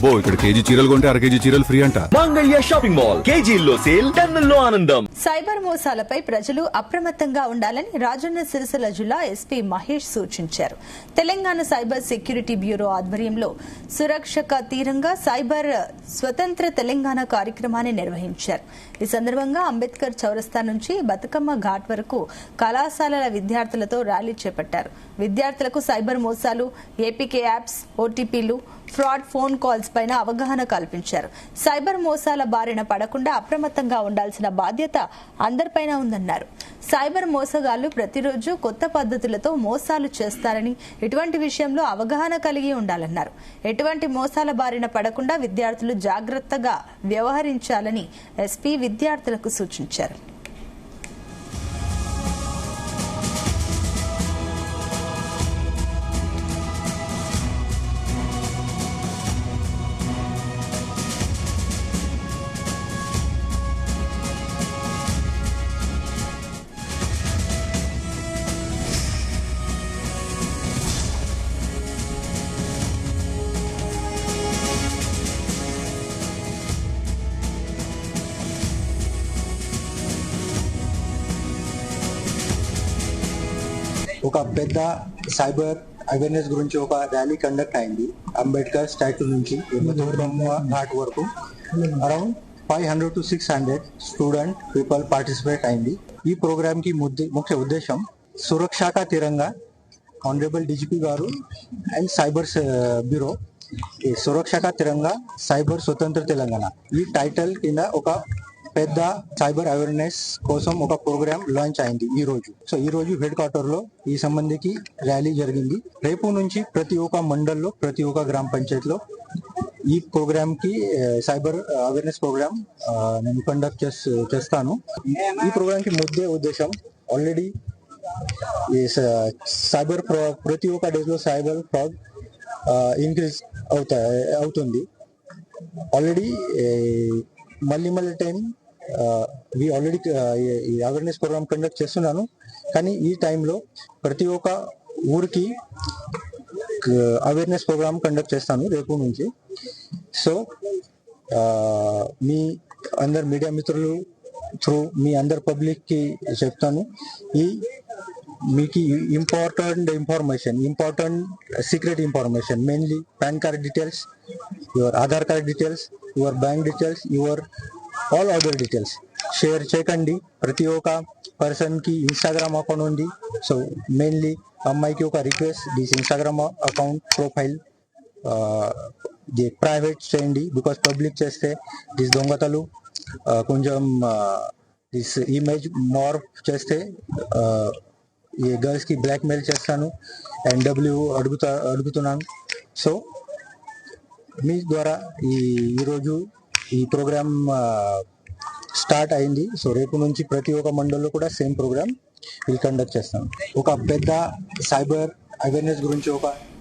అబ్బో ఇక్కడ కేజీ చీరలు కొంటే అర కేజీ చీరలు ఫ్రీ అంట. మంగళ్య షాపింగ్ మాల్, కేజీల్లో సేల్, టన్నుల్లో ఆనందం. సైబర్ మోసాలపై ప్రజలు అప్రమత్తంగా ఉండాలని రాజన్న సిరిసిల్ల జిల్లా ఎస్పీ మహేష్ సూచించారు. తెలంగాణ సైబర్ సెక్యూరిటీ బ్యూరో ఆధ్వర్యంలో సురక్షక తీరంగా సైబర్ స్వతంత్ర తెలంగాణ కార్యక్రమాన్ని నిర్వహించారు. ఈ సందర్భంగా అంబేద్కర్ చౌరస్తా నుంచి బతుకమ్మ ఘాట్ వరకు కళాశాలల విద్యార్థులతో ర్యాలీ చేపట్టారు. విద్యార్థులకు సైబర్ మోసాలు, ఏపీకే యాప్స్, ఓటీపీలు, ఫ్రాడ్ ఫోన్ కాల్స్ పైన అవగాహన కల్పించారు. సైబర్ మోసాల బారిన పడకుండా అప్రమత్తంగా ఉండాల్సిన బాధ్యత అందరిపైన ఉందన్నారు. సైబర్ మోసగాళ్లు ప్రతిరోజు కొత్త పద్ధతులతో మోసాలు చేస్తారని, ఇటువంటి విషయంలో అవగాహన కలిగి ఉండాలన్నారు. ఎటువంటి మోసాల బారిన పడకుండా విద్యార్థులు జాగ్రత్తగా వ్యవహరించాలని ఎస్పీ విద్యార్థులకు సూచించారు. ఒక పెద్ద సైబర్ అవేర్నెస్ గురించి ఒక ర్యాలీ కండక్ట్ అయింది. అంబేద్కర్ స్టాట్యూ నుంచి బతుకమ్మ ఘాట్ వరకు around 500 to 600 student people participate అయింది. ఈ ప్రోగ్రామ్ కి ముఖ్య ఉద్దేశం సురక్షక తిరంగా ఆనరబుల్ డీజీపీ గారు and cyber bureau Surakshak Tiranga cyber Swatantra Telangana ఈ టైటిల్ కింద ఒక పెద్ద సైబర్ అవేర్నెస్ కోసం ఒక ప్రోగ్రామ్ లాంచ్ అయింది ఈ రోజు. సో ఈ రోజు హెడ్ క్వార్టర్ లో ఈ సంబంధికి ర్యాలీ జరిగింది. రేపు నుంచి ప్రతి ఒక్క మండల్లో, ప్రతి ఒక్క గ్రామ పంచాయతీలో ఈ ప్రోగ్రామ్ కి సైబర్ అవేర్నెస్ ప్రోగ్రామ్ నేను కండక్ట్ చేస్తాను. ఈ ప్రోగ్రామ్ కి ఉద్దేశం ఆల్రెడీ సైబర్ ప్రతి ఒక్క డేస్ లో సైబర్ ఫ్రాడ్ ఇంక్రీజ్ అవుతుంది. ఆల్రెడీ మళ్ళీ టైం ఆల్రెడీ ఈ అవేర్నెస్ ప్రోగ్రామ్ కండక్ట్ చేస్తున్నాను. కానీ ఈ టైంలో ప్రతి ఒక్క ఊరికి అవేర్నెస్ ప్రోగ్రామ్ కండక్ట్ చేస్తాను రేపు నుంచి. సో మీ అందరు మీడియా మిత్రులు త్రూ మీ అందరు పబ్లిక్ కి చెప్తాను, మీకు important secret information, mainly pan card details, your Aadhaar card details, your bank details, your all other details share చేయకండి. ప్రతి ఒక్క పర్సన్ కి ఇన్స్టాగ్రామ్ అకౌంట్ ఉంది. సో మెయిన్లీ అమ్మాయికి ఒక request, this Instagram account profile private చేయండి. బికాస్ పబ్లిక్ చేస్తే this దొంగతలు కొంచెం దిస్ ఇమేజ్ మార్ఫ్ చేస్తే ఈ గర్ల్స్ కి బ్లాక్ మెయిల్ చేస్తాను అండ్ అడుగుతున్నాను. సో మీ ద్వారా ఈరోజు ఈ ప్రోగ్రామ్ స్టార్ట్ అయింది. సో రేపు నుంచి ప్రతి ఒక్క మండల్లో కూడా సేమ్ ప్రోగ్రామ్ కండక్ట్ చేస్తాను. ఒక పెద్ద సైబర్ అవేర్నెస్ గురించి ఒక